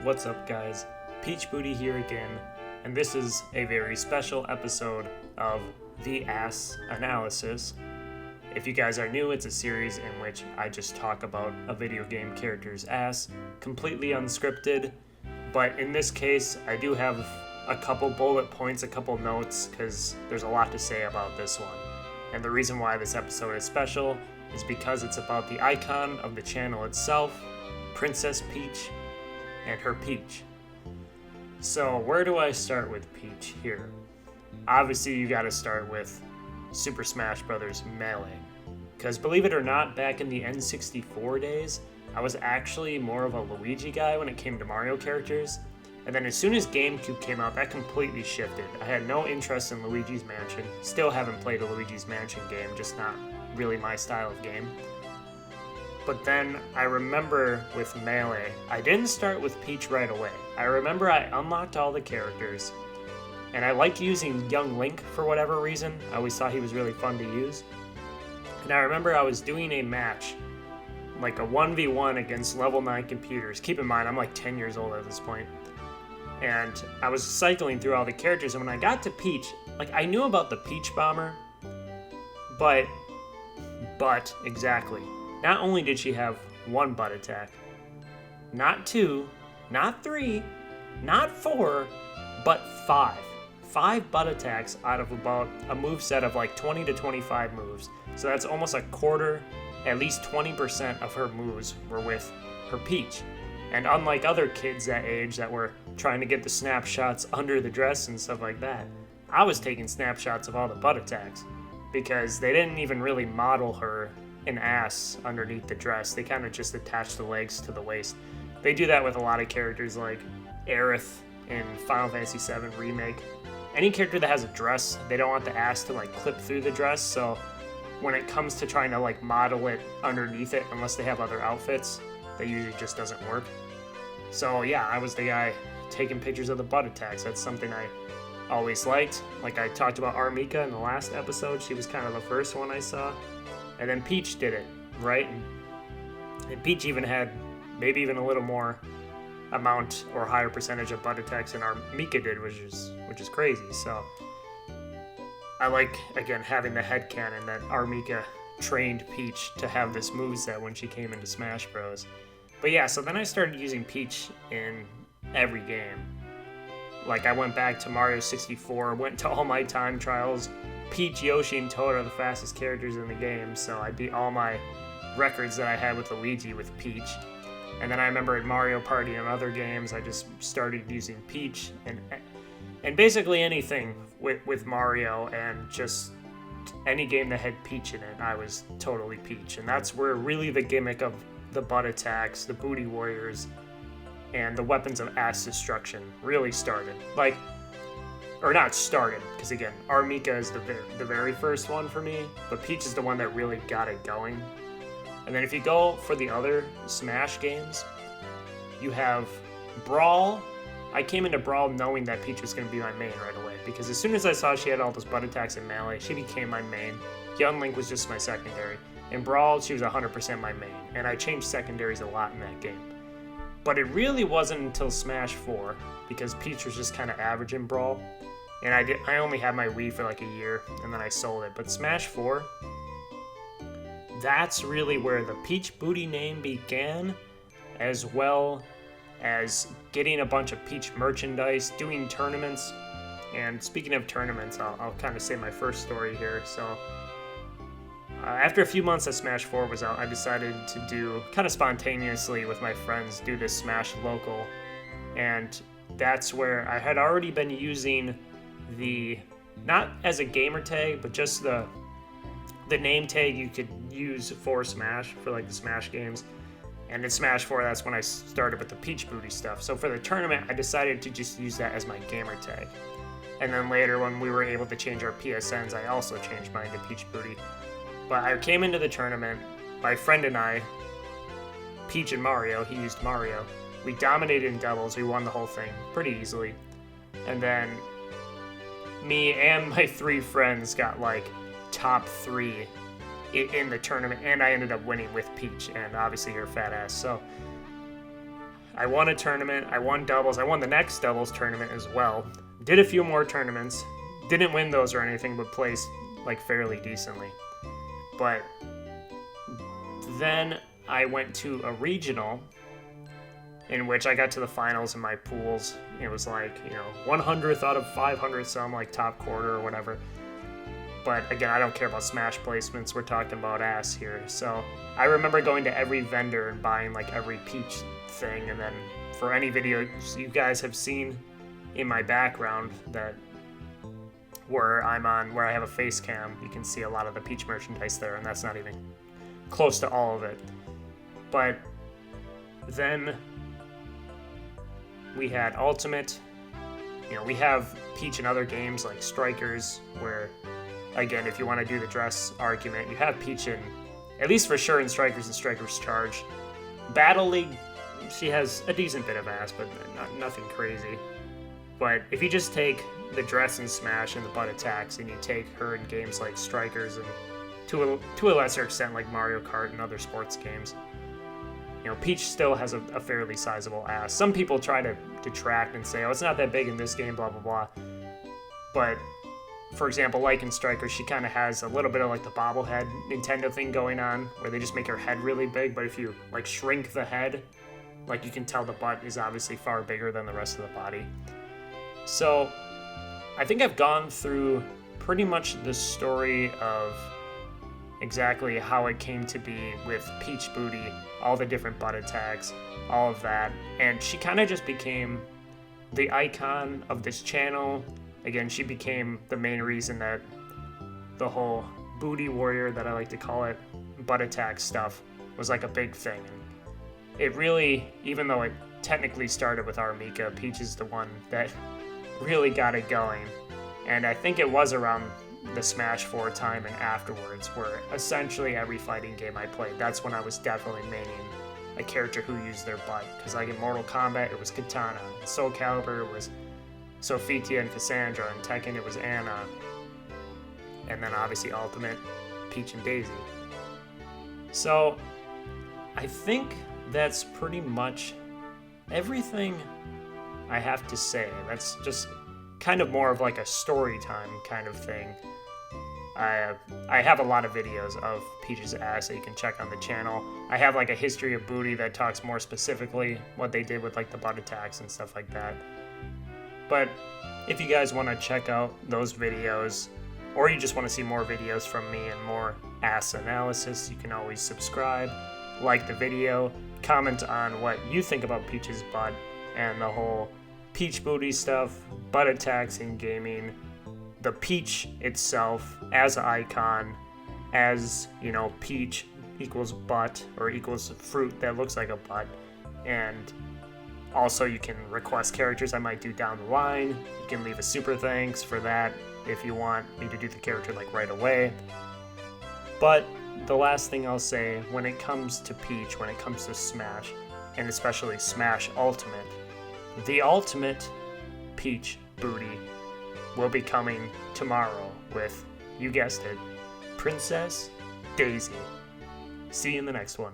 What's up, guys? Peach Booty here again, and this is a very special episode of The Ass Analysis. If you guys are new, it's a series in which I just talk about a video game character's ass, completely unscripted, but in this case, I do have a couple bullet points, a couple notes, because there's a lot to say about this one. And the reason why this episode is special is because it's about the icon of the channel itself, Princess Peach, and her Peach. So where do I start with Peach here? Obviously you gotta start with Super Smash Bros. Melee. Because believe it or not, back in the N64 days, I was actually more of a Luigi guy when it came to Mario characters. And then as soon as GameCube came out, that completely shifted. I had no interest in Luigi's Mansion. Still haven't played a Luigi's Mansion game, just not really my style of game. But then I remember with Melee, I didn't start with Peach right away. I remember I unlocked all the characters, and I liked using Young Link for whatever reason. I always thought he was really fun to use. And I remember I was doing a match, like a 1v1 against level 9 computers. Keep in mind, I'm like 10 years old at this point. And I was cycling through all the characters, and when I got to Peach, like I knew about the Peach Bomber, but exactly. Not only did she have one butt attack, not two, not three, not four, but five. 5 butt attacks out of about a moveset of like 20 to 25 moves. So that's almost a quarter, at least 20% of her moves were with her Peach. And unlike other kids that age that were trying to get the snapshots under the dress and stuff like that, I was taking snapshots of all the butt attacks because they didn't even really model her an ass underneath the dress. They kind of just attach the legs to the waist. They do that with a lot of characters like Aerith in Final Fantasy VII Remake. Any character that has a dress, they don't want the ass to like clip through the dress, so when it comes to trying to like model it underneath it, unless they have other outfits, that usually just doesn't work. So yeah, I was the guy taking pictures of the butt attacks. That's something I always liked. Like I talked about Armika in the last episode, she was kind of the first one I saw. And then Peach did it, right? And Peach even had maybe even a little more amount or higher percentage of butt attacks than Armika did, which is crazy. So I like, again, having the headcanon that Armika trained Peach to have this moveset when she came into Smash Bros. But yeah, so then I started using Peach in every game. Like I went back to Mario 64, went to all my time trials. Peach, Yoshi, and Toad are the fastest characters in the game, so I beat all my records that I had with Luigi with Peach. And then I remember at Mario Party and other games, I just started using Peach, and basically anything with Mario, and just any game that had Peach in it, I was totally Peach. And that's where really the gimmick of the butt attacks, the booty warriors, and the weapons of ass destruction really started. Or not started, because again, Armika is the very first one for me, but Peach is the one that really got it going. And then if you go for the other Smash games, you have Brawl. I came into Brawl knowing that Peach was going to be my main right away, because as soon as I saw she had all those butt attacks in Melee, she became my main. Young Link was just my secondary. In Brawl, she was 100% my main, and I changed secondaries a lot in that game. But it really wasn't until Smash 4, because Peach was just kind of average in Brawl, and I only had my Wii for like a year, and then I sold it. But Smash 4, that's really where the Peach Booty name began, as well as getting a bunch of Peach merchandise, doing tournaments. And speaking of tournaments, I'll kind of say my first story here. So after a few months that Smash 4 was out, I decided to do, kind of spontaneously with my friends, do this Smash Local. And that's where I had already been using not as a gamer tag, but just the name tag you could use for Smash, for like the Smash games. And in Smash 4, that's when I started with the Peach Booty stuff. So for the tournament, I decided to just use that as my gamer tag. And then later, when we were able to change our PSNs, I also changed mine to Peach Booty. But I came into the tournament, my friend and I, Peach and Mario, he used Mario. We dominated in doubles, we won the whole thing pretty easily. And then me and my 3 friends got like top 3 in the tournament, and I ended up winning with Peach, and obviously her fat ass. So I won a tournament. I won doubles. I won the next doubles tournament as well. Did a few more tournaments. Didn't win those or anything, but placed like fairly decently. But then I went to a regional in which I got to the finals in my pools. It was like, 100th out of 500, so I'm like top quarter or whatever. But again, I don't care about Smash placements. We're talking about ass here. So I remember going to every vendor and buying like every Peach thing. And then for any videos you guys have seen in my background that where I'm on, where I have a face cam, you can see a lot of the Peach merchandise there. And that's not even close to all of it. But then we had Ultimate. We have Peach in other games like Strikers, where, again, if you want to do the dress argument, you have Peach in, at least for sure, in Strikers and Strikers Charge. Battle League, she has a decent bit of ass, but nothing crazy. But if you just take the dress in Smash and the butt attacks, and you take her in games like Strikers and to a lesser extent like Mario Kart and other sports games, Peach still has a fairly sizable ass. Some people try to detract and say, oh, it's not that big in this game, blah, blah, blah. But, for example, like in Strikers, she kind of has a little bit of like the bobblehead Nintendo thing going on, where they just make her head really big, but if you like shrink the head, like you can tell the butt is obviously far bigger than the rest of the body. So, I think I've gone through pretty much the story of exactly how it came to be with Peach Booty, all the different butt attacks, all of that. And she kind of just became the icon of this channel. Again, she became the main reason that the whole booty warrior, that I like to call it, butt attack stuff was like a big thing. And it really, even though it technically started with Armika, Peach is the one that really got it going. And I think it was around the Smash 4 time and afterwards, where essentially every fighting game I played, that's when I was definitely maining a character who used their butt. Because like in Mortal Kombat, it was Katana. In Soul Calibur, it was Sophia and Cassandra. In Tekken, it was Anna. And then obviously Ultimate, Peach and Daisy. So I think that's pretty much everything I have to say. That's just kind of more of like a story time kind of thing. I have a lot of videos of Peach's ass that you can check on the channel. I have like a history of booty that talks more specifically what they did with like the butt attacks and stuff like that. But if you guys want to check out those videos, or you just want to see more videos from me and more ass analysis, you can always subscribe, like the video, comment on what you think about Peach's butt and the whole Peach booty stuff, butt attacks in gaming, the Peach itself as an icon, as, Peach equals butt or equals fruit that looks like a butt. And also you can request characters I might do down the line. You can leave a super thanks for that if you want me to do the character like right away. But the last thing I'll say, when it comes to Peach, when it comes to Smash, and especially Smash Ultimate, the Ultimate Peach Booty will be coming tomorrow with, you guessed it, Princess Daisy. See you in the next one.